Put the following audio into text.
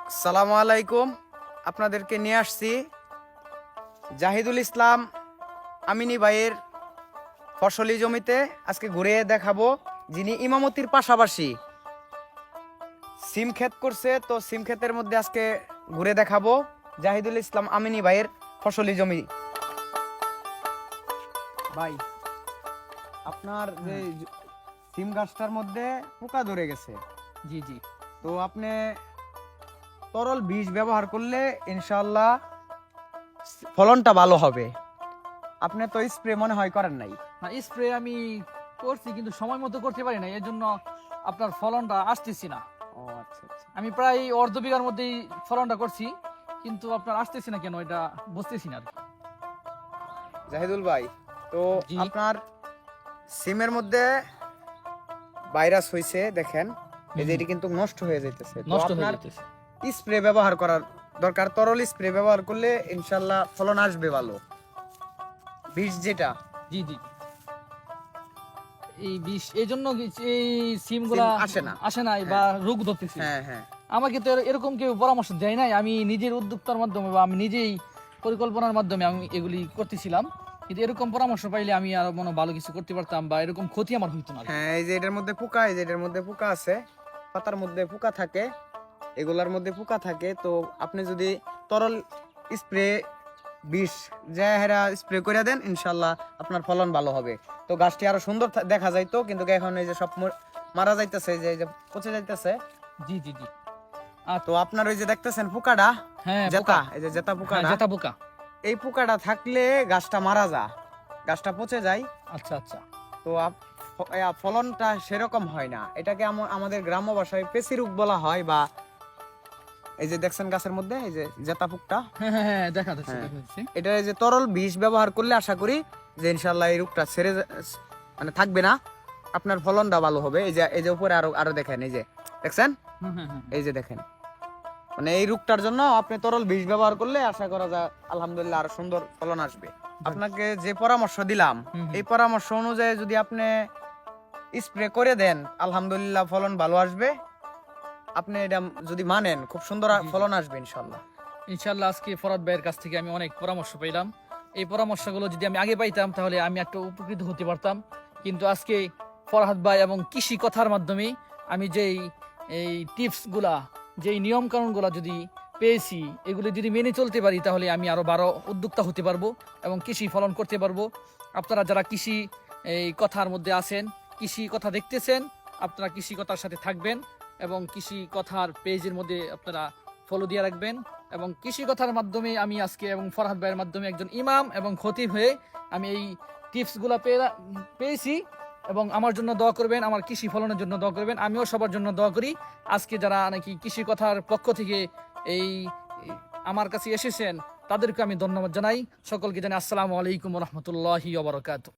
আসসালামু আলাইকুম। আপনাদেরকে নিয়ে আসছি জাহিদুল ইসলাম আমিনী ভাইয়ের ফসলি জমিতে। আজকে ঘুরে দেখাবো, যিনি ইমামতির পাশাপাশি সিম ক্ষেত করছে। তো সিম ক্ষেতের মধ্যে আজকে ঘুরে দেখাবো জাহিদুল ইসলাম আমিনী ভাইয়ের ফসলি জমি। ভাই, আপনার যে সিম গাছটার মধ্যে পোকা ধরে গেছে, জি জি তো আপনি তরল বীজ ব্যবহার করলে ইনশাআল্লাহ ফলনটা ভালো হবে। আপনি তো স্প্রে মনে হয় করেন নাই। না, স্প্রে আমি করছি কিন্তু সময় মতো করতে পারি না, এর জন্য আপনার ফলনটা আসতেছি না। ও আচ্ছা আচ্ছা। আমি প্রায় অর্ধ বিঘার মধ্যেই ফলনটা করছি, কিন্তু আপনার আসতেছি না কেন এটা বুঝতেছি না আর কি। জাহিদুল ভাই, তো জি। আপনার সিমের মধ্যে ভাইরাস হয়েছে, দেখেন এই যে হুম, এটি কিন্তু নষ্ট হয়ে যাইতেছে। তো নষ্ট হয়ে আপনার যেতেছে। স্প্রে ব্যবহার করার দরকার। তরল স্প্রে ব্যবহার করলে ইনশাআল্লাহ ফলন আসবে ভালো। বীজ যেটা জি জি এই বিষ এই জন্য এই সিম গুলা আসে না। আসে নাই বা রোগ ধরতেছে। হ্যাঁ হ্যাঁ, আমাকে তো এরকম কেউ পরামর্শ দেয় নাই, আমি নিজের উদ্যোক্তার মাধ্যমে বা আমি নিজেই পরিকল্পনার মাধ্যমে আমি এগুলি করতেছিলাম। কিন্তু এরকম পরামর্শ পাইলে আমি আরো মনে হয় ভালো কিছু করতে পারতাম বা এরকম ক্ষতি আমার হইতো না। হ্যাঁ এই যে এটার মধ্যে পোকা, এই যে এটার মধ্যে পোকা আছে, পাতার মধ্যে পোকা থাকে, এগুলার মধ্যে পোকা থাকে। তো আপনি যদি তরল স্প্রে বিষ যে হেরা স্প্রে করে দেন, ইনশাল্লাহ আপনার ফলন ভালো হবে। তো গাছটি আরো সুন্দর দেখা যাইতো, কিন্তু এখন এই যে সব মারা যাইতেছে, এই যে পচে যাইতেছে। জি জি জি তো আপনার ওই যে দেখতেছেন পোকাটা, হ্যাঁ জেতা, পোকা, এই যে জেতা হ্যাঁ পোকাটা, জেতা পোকা। এই পোকাটা থাকলে গাছটা মারা যায়, গাছটা পচে যায়। আচ্ছা আচ্ছা। তো ফলনটা সেরকম হয় না। এটাকে আমাদের গ্রাম্য ভাষায় পেশি রোগ বলা হয়। বা এই যে দেখছেন গাছের মধ্যে এই যে জেতা পোকটা, হ্যাঁ হ্যাঁ হ্যাঁ দেখা যাচ্ছে হ্যাঁ, দেখা যাচ্ছে। এটা এই যে তরল বিষ ব্যবহার করলে আশা করি যে ইনশাল্লাহ এই রোগটা মানে থাকবে না, আপনার ফলনটা ভালো হবে। এই যে উপরে আরো আরো দেখেন, এই যে দেখছেন, হ্যাঁ হ্যাঁ হ্যাঁ এই যে দেখেন, মানে এই রোগটার জন্য আপনি তরল বিষ ব্যবহার করলে আশা করা যায় আলহামদুলিল্লাহ আরো সুন্দর ফলন আসবে। আপনাকে যে পরামর্শ দিলাম, হুম, হুম। এই পরামর্শ অনুযায়ী যদি আপনি স্প্রে করে দেন, আলহামদুলিল্লাহ ফলন ভালো আসবে। আপনি এটা যদি মানেন, খুব সুন্দর জি, জি। ফলন আসবে ইনশাল্লাহ। ইনশাল্লাহ আজকে ফরাদ ভাইয়ের কাছ থেকে আমি অনেক পরামর্শ পেলাম। এই পরামর্শগুলো যদি আমি আগে পাইতাম তাহলে আমি একটা উপকৃত হতে পারতাম। কিন্তু আজকে ফরহাদ ভাই এবং কৃষি কথার মাধ্যমে আমি যেই এই টিপসগুলা, যেই নিয়ম কানুনগুলা যদি পেয়েছি, এগুলি যদি মেনে চলতে পারি তাহলে আমি আরো বড় উদ্যোক্তা হতে পারবো এবং কৃষি ফলন করতে পারবো। আপনারা যারা কৃষি এই কথার মধ্যে আছেন, কৃষি কথা দেখতেছেন, আপনারা কৃষি কথার সাথে থাকবেন এবং কৃষি কথার পেজের মধ্যে আপনারা ফলো দিয়ে রাখবেন। এবং কৃষি কথার মাধ্যমে আমি আজকে এবং ফরহাদ ভাইয়ের মাধ্যমে একজন ইমাম এবং খতিব হয়ে আমি এই টিপসগুলো পেয়েছি। এবং আমার জন্য দোয়া করবেন, আমার কৃষি ফলনের জন্য দোয়া করবেন, আমিও সবার জন্য দোয়া করি। আজকে যারা নাকি কৃষি কথার পক্ষ থেকে এই আমার কাছে এসেছেন তাদেরকে আমি ধন্যবাদ জানাই। সকলকে জানাই আসসালামু আলাইকুম রহমতুল্লাহি ওয়া বারাকাতুহু।